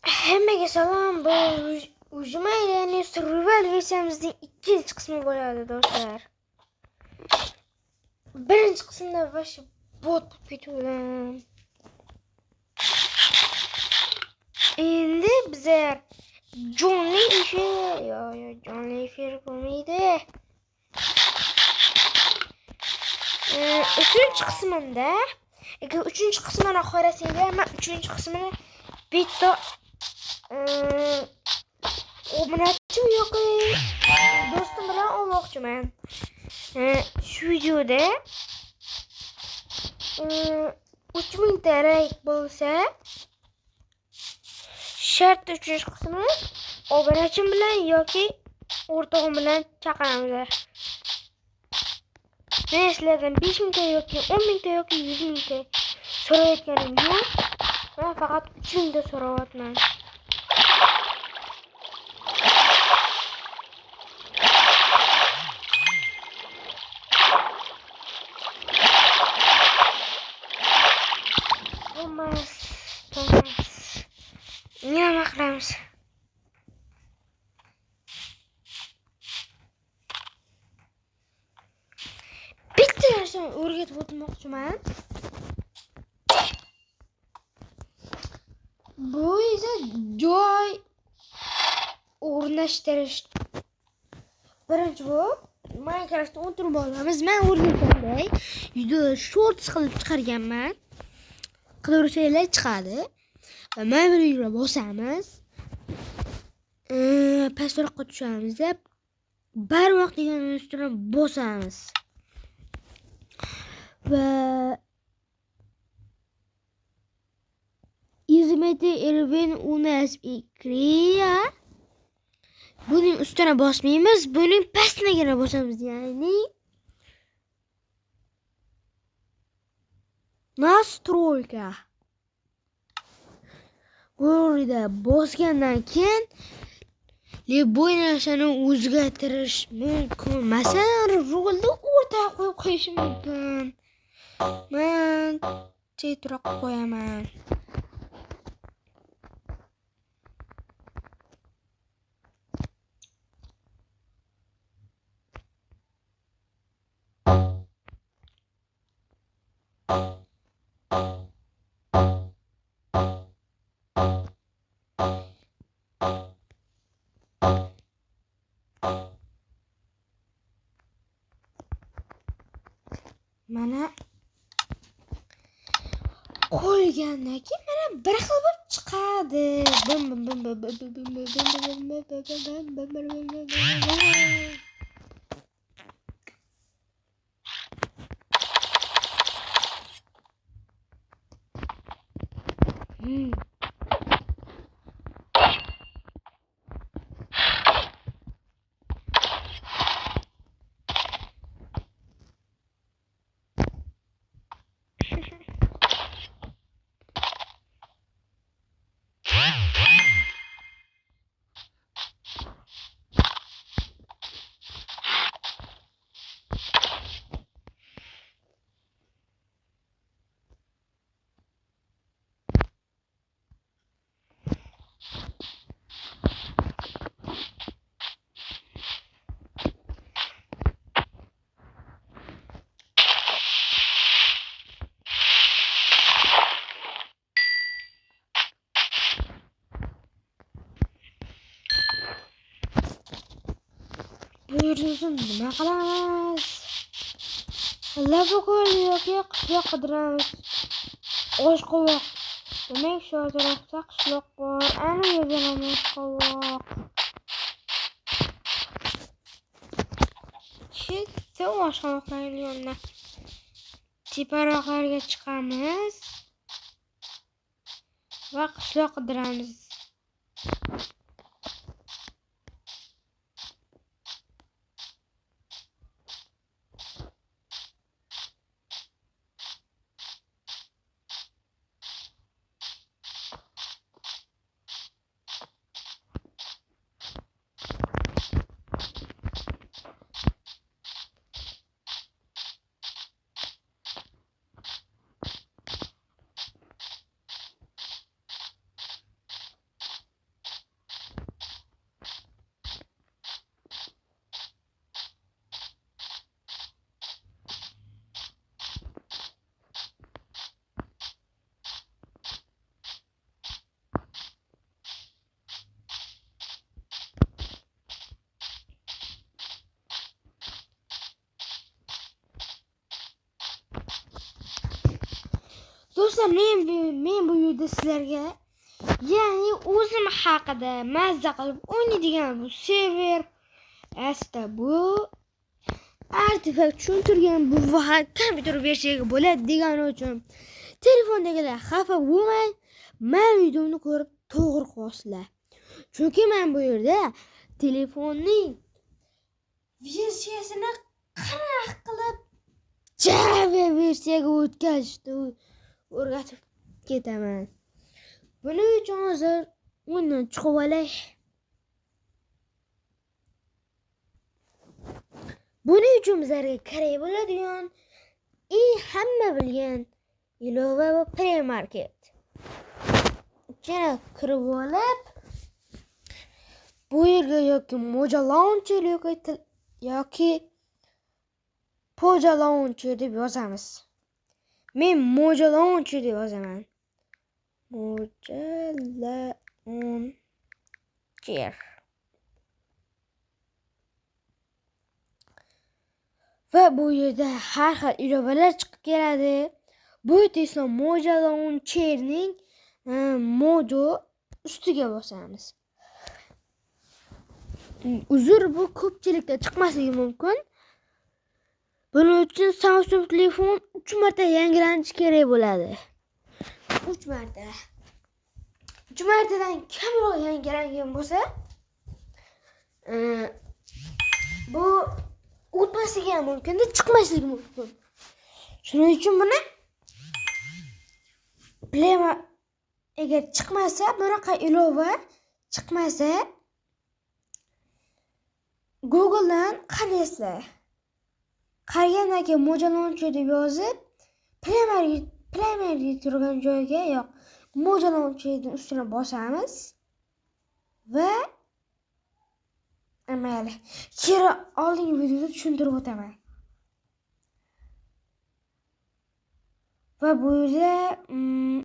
Hammaga salom. Bu Ujmaylarning survival versiyamizning ikkinchi qismi bo'ladi, do'stlar. Birinchi qismda vashi bot ketuvdim. Endi bizlar jonli efir, jonli efir bo'lmaydi. Uchinchi qismida, agar uchinchi qismini qarasanglar, men uchinchi qismini bitta obunachi yoki do'stim bilan olmoqchiman. Shu videoda 3000 ta like bo'lsa, shart uchinchi qismini obunachim bilan yoki o'rtog'im bilan chaqiramiz. Men sizlardan 5000 ta yoki 10000 ta yoki 100,000 ta so'rayotganim yo'q. Men faqat 3000 ta so'rayapman. Nima qilamiz? Bitta narsani o'rgatib o'tmoqchiman. Bu esa joy o'rnashtirish. Birinchi bu Minecraftda o'tirib olamiz. Men o'rgatganday video shorts qilib chiqarganman. Qidirsanglar chiqadi. Va mana bu yerga bosamiz. Pastroqqa tushamiz deb barvaqt degan ustuna bosamiz. Va izmeti Ervin unas ikriya. Buning ustuna bosmaymiz, buning pastligini bosamiz, ya'ni настройка. Burada bosgandan keyin любой narsani o'zgartirish mumkin. Masalan, rolni o'rtaga qo'yib qo'yish mumkin. Men chetroq qo'yaman. Mana qo'ygandan keyin mana bir xil bo'lib chiqadi. Buyursun, nima qilamiz? Lava ko'l yoki qishloq qidiramiz. Oshqovoq. Demak, shu tarafda qishloq bor. Ana yerda ham oshqovoq. Chetda oshqovoqlar yonida. Teparoqlarga chiqamiz va qishloq qidiramiz. do'stlar, men bu yerda sizlarga ya'ni o'zim haqida mazza qilib o'ynaydigan bu server asta bu artefakt tushuntirgan bu faqat kompyuter versiyaga bo'ladi degani uchun telefondagilar xafa bo'lmang, men videomni ko'rib to'g'ri qilasizlar. Chunki men bu yerda telefonning versiyasini qanaqa qilib Java versiyaga o'tkazishni o'rgatib ketaman. Buning uchun hozir undan chiqib olay. Buning uchun bizlarga kerak bo'ladigan hamma bilgan ilova va Play Market. Yana kirib olib, bu yerga yoki Moja Launcher yoki Poja Launcher deb yozamiz. Men Moja Launcher deb yozaman. Moja Launcher. Va bu yerda har xil ilovalar chiqib keladi. Bu esa Moja Launcherning modu ustiga bosamiz. Uzr, bu ko'pchilikda chiqmasligi mumkin. Buning uchun Samsung telefon 3 marta yangilanishi kerak bo'ladi. 3 marta. 3 martadan kamroq yangilangan bo'lsa, bu o'tmasligi ham mumkin, chiqmasligi mumkin. Shuning uchun buni agar chiqmasa, bunaqa ilova chiqmasa, Google'dan qaraysizlar. Qaragandan keyin Moja Launcher deb yozib, Primary turgan joyga Moja Launcherning ustini bosamiz va mayli, kira oldingi videoda tushuntirib o'taman. Va bu yerda